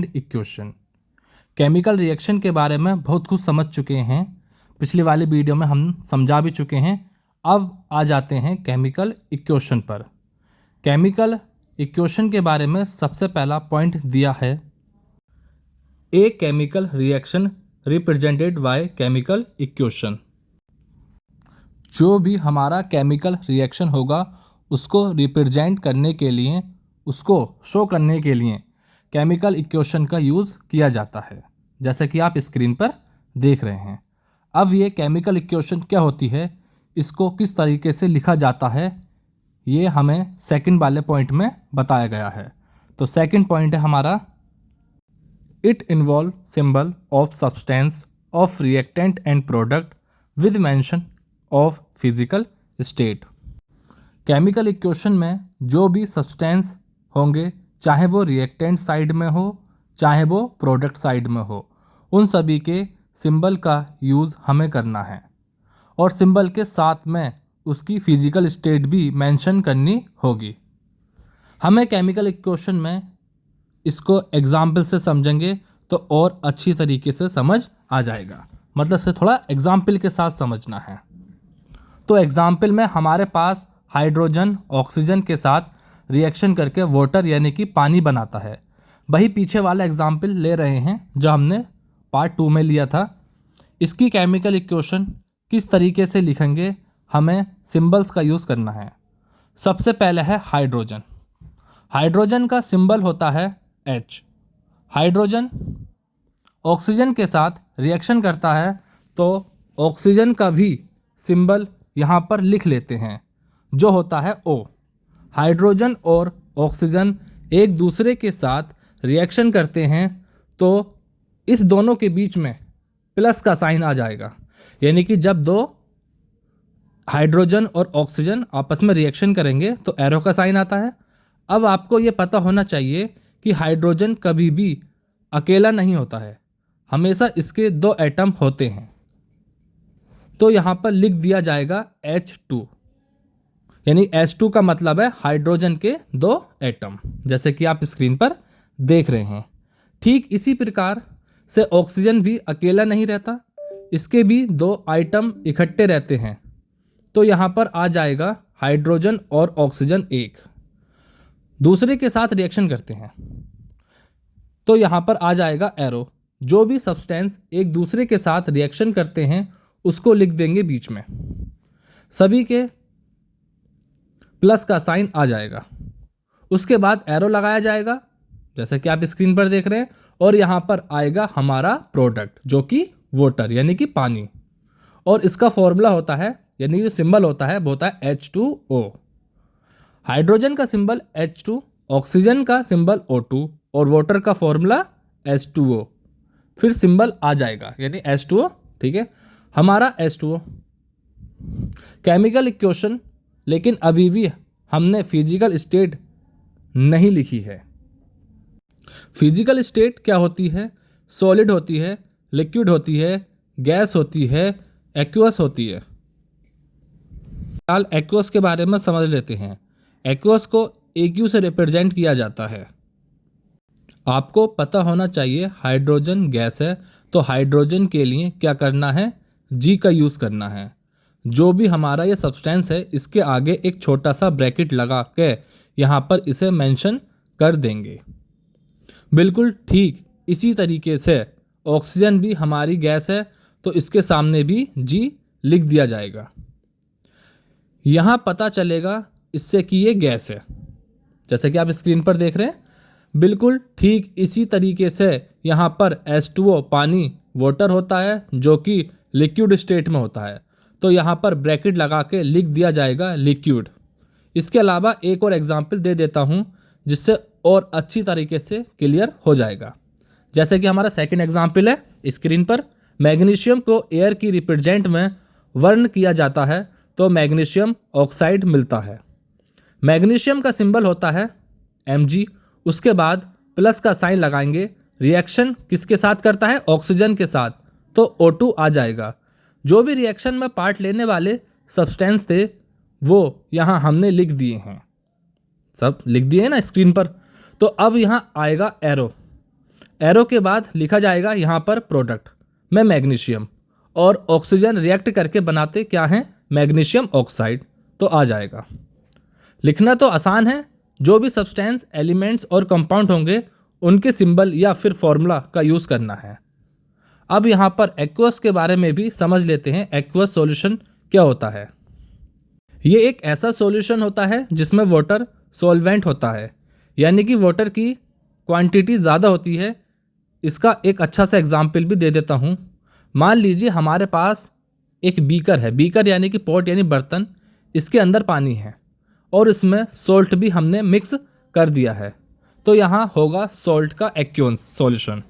Equation. Chemical reaction के बारे में बहुत कुछ समझ चुके हैं, पिछली वाली वीडियो में हम समझा भी चुके हैं। अब आ जाते हैं केमिकल इक्वेशन पर। केमिकल इक्वेशन के बारे में सबसे पहला पॉइंट दिया है, a chemical reaction represented by chemical equation. जो भी हमारा केमिकल रिएक्शन होगा उसको रिप्रेजेंट करने के लिए, उसको शो करने के लिए केमिकल इक्वेशन का यूज़ किया जाता है, जैसे कि आप स्क्रीन पर देख रहे हैं। अब ये केमिकल इक्वेशन क्या होती है, इसको किस तरीके से लिखा जाता है, ये हमें सेकंड वाले पॉइंट में बताया गया है। तो सेकंड पॉइंट है हमारा, it involve symbol of substance of reactant and product with mention of physical state. Chemical equation में जो भी सब्सटेंस होंगे, चाहे वो रिएक्टेंट साइड में हो चाहे वो प्रोडक्ट साइड में हो, उन सभी के सिंबल का यूज़ हमें करना है और सिंबल के साथ में उसकी फिजिकल स्टेट भी मेंशन करनी होगी। हमें केमिकल इक्वेशन में इसको एग्जाम्पल से समझेंगे तो और अच्छी तरीके से समझ आ जाएगा, मतलब से थोड़ा एग्जाम्पल के साथ समझना है। तो एग्जाम्पल में हमारे पास हाइड्रोजन ऑक्सीजन के साथ रिएक्शन करके वाटर यानी कि पानी बनाता है। वही पीछे वाला एग्जाम्पल ले रहे हैं जो हमने पार्ट 2 में लिया था। इसकी केमिकल इक्वेशन किस तरीके से लिखेंगे, हमें सिंबल्स का यूज़ करना है। सबसे पहले है हाइड्रोजन। हाइड्रोजन का सिंबल होता है H। हाइड्रोजन ऑक्सीजन के साथ रिएक्शन करता है तो ऑक्सीजन का भी सिंबल यहाँ पर लिख लेते हैं, जो होता है O। हाइड्रोजन और ऑक्सीजन एक दूसरे के साथ रिएक्शन करते हैं तो इस दोनों के बीच में प्लस का साइन आ जाएगा, यानी कि जब दो हाइड्रोजन और ऑक्सीजन आपस में रिएक्शन करेंगे तो एरो का साइन आता है। अब आपको ये पता होना चाहिए कि हाइड्रोजन कभी भी अकेला नहीं होता है, हमेशा इसके दो एटम होते हैं। तो यहाँ पर लिख दिया जाएगा H2, यानी H2 का मतलब है हाइड्रोजन के दो एटम, जैसे कि आप स्क्रीन पर देख रहे हैं। ठीक इसी प्रकार से ऑक्सीजन भी अकेला नहीं रहता, इसके भी दो आइटम इकट्ठे रहते हैं। तो यहाँ पर आ जाएगा हाइड्रोजन और ऑक्सीजन एक दूसरे के साथ रिएक्शन करते हैं, तो यहाँ पर आ जाएगा एरो। जो भी सब्सटेंस एक दूसरे के साथ रिएक्शन करते हैं उसको लिख देंगे बीच में, सभी के प्लस का साइन आ जाएगा। उसके बाद एरो लगाया जाएगा जैसे कि आप स्क्रीन पर देख रहे हैं, और यहाँ पर आएगा हमारा प्रोडक्ट जो कि वाटर यानी कि पानी, और इसका फॉर्मूला होता है यानी जो सिंबल होता है वो होता है H2O। हाइड्रोजन का सिंबल H2, ऑक्सीजन का सिंबल O2 और वाटर का फॉर्मूला H2O, फिर सिंबल आ जाएगा यानी H2O। ठीक है, हमारा H2O केमिकल इक्वेशन, लेकिन अभी भी हमने फिजिकल स्टेट नहीं लिखी है। फिजिकल स्टेट क्या होती है, सॉलिड होती है, लिक्विड होती है, गैस होती है, एक्वस होती है। फिलहाल एक्वस के बारे में समझ लेते हैं। एक्वस को AQ से रिप्रेजेंट किया जाता है। आपको पता होना चाहिए हाइड्रोजन गैस है तो हाइड्रोजन के लिए क्या करना है, G का यूज़ करना है। जो भी हमारा ये सब्सटेंस है इसके आगे एक छोटा सा ब्रैकेट लगा के यहाँ पर इसे मेंशन कर देंगे। बिल्कुल ठीक इसी तरीके से ऑक्सीजन भी हमारी गैस है तो इसके सामने भी G लिख दिया जाएगा। यहाँ पता चलेगा इससे कि ये गैस है, जैसे कि आप स्क्रीन पर देख रहे हैं। बिल्कुल ठीक इसी तरीके से यहाँ पर H2O पानी वाटर होता है जो कि लिक्विड स्टेट में होता है, तो यहाँ पर ब्रैकेट लगा के लिख दिया जाएगा लिक्विड। इसके अलावा एक और एग्जांपल दे देता हूँ जिससे और अच्छी तरीके से क्लियर हो जाएगा। जैसे कि हमारा सेकंड एग्जांपल है स्क्रीन पर, मैग्नीशियम को एयर की रिप्रेजेंट में वर्ण किया जाता है तो मैग्नीशियम ऑक्साइड मिलता है। मैग्नीशियम का सिंबल होता है Mg, उसके बाद प्लस का साइन लगाएंगे। रिएक्शन किसके साथ करता है, ऑक्सीजन के साथ, तो O2 आ जाएगा। जो भी रिएक्शन में पार्ट लेने वाले सब्सटेंस थे वो यहाँ हमने लिख दिए हैं, सब लिख दिए हैं ना स्क्रीन पर। तो अब यहाँ आएगा एरो। एरो के बाद लिखा जाएगा यहाँ पर प्रोडक्ट में मैग्नीशियम, और ऑक्सीजन रिएक्ट करके बनाते क्या हैं, मैग्नीशियम ऑक्साइड, तो आ जाएगा। लिखना तो आसान है, जो भी सब्सटेंस, एलिमेंट्स और कंपाउंड होंगे उनके सिंबल या फिर फॉर्मूला का यूज़ करना है। अब यहाँ पर एक्वस के बारे में भी समझ लेते हैं। एक्वस सॉल्यूशन क्या होता है? ये एक ऐसा सॉल्यूशन होता है जिसमें वाटर सॉल्वेंट होता है, यानी कि वाटर की क्वांटिटी ज़्यादा होती है। इसका एक अच्छा सा एग्जाम्पल भी दे देता हूँ। मान लीजिए हमारे पास एक बीकर है, बीकर यानी कि पॉट यानी बर्तन, इसके अंदर पानी है और इसमें सॉल्ट भी हमने मिक्स कर दिया है, तो यहाँ होगा सॉल्ट का एक्वस सॉल्यूशन।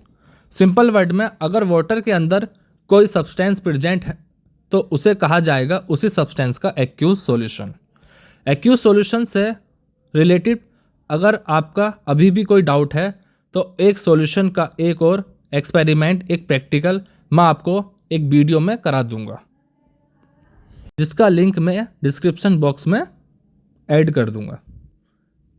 सिंपल वर्ड में अगर वाटर के अंदर कोई सब्सटेंस प्रेजेंट है तो उसे कहा जाएगा उसी सब्सटेंस का एक्वस सॉल्यूशन। एक्वस सॉल्यूशन से रिलेटेड अगर आपका अभी भी कोई डाउट है तो एक सॉल्यूशन का एक और एक्सपेरिमेंट, एक प्रैक्टिकल मैं आपको एक वीडियो में करा दूंगा, जिसका लिंक मैं डिस्क्रिप्शन बॉक्स में ऐड कर दूंगा।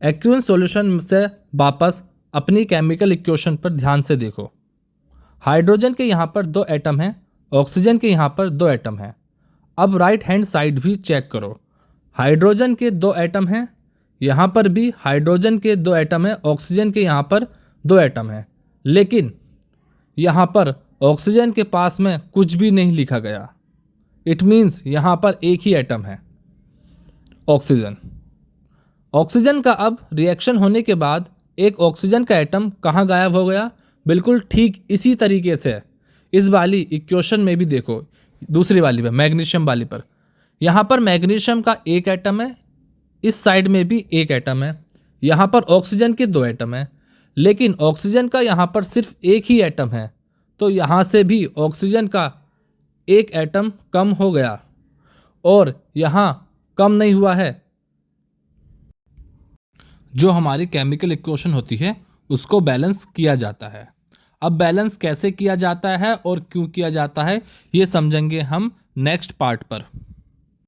एक्वस सॉल्यूशन से वापस अपनी केमिकल इक्वेशन पर ध्यान से देखो। हाइड्रोजन के यहाँ पर 2 एटम हैं, ऑक्सीजन के यहाँ पर 2 एटम हैं। अब राइट हैंड साइड भी चेक करो, हाइड्रोजन के 2 एटम हैं, यहाँ पर भी हाइड्रोजन के 2 एटम हैं, ऑक्सीजन के यहाँ पर 2 एटम हैं, लेकिन यहाँ पर ऑक्सीजन के पास में कुछ भी नहीं लिखा गया। इट मीन्स यहाँ पर एक ही एटम है, ऑक्सीजन। ऑक्सीजन का अब रिएक्शन होने के बाद एक ऑक्सीजन का एटम कहाँ गायब हो गया? बिल्कुल ठीक इसी तरीके से इस वाली इक्वेशन में भी देखो, दूसरी वाली पर, मैग्नीशियम वाली पर। यहाँ पर मैग्नीशियम का एक एटम है, इस साइड में भी एक एटम है, यहाँ पर ऑक्सीजन के 2 एटम हैं, लेकिन ऑक्सीजन का यहाँ पर सिर्फ एक ही एटम है, तो यहाँ से भी ऑक्सीजन का एक एटम कम हो गया और यहाँ कम नहीं हुआ है। जो हमारी केमिकल इक्वेशन होती है उसको बैलेंस किया जाता है। अब बैलेंस कैसे किया जाता है और क्यों किया जाता है ये समझेंगे हम नेक्स्ट पार्ट पर।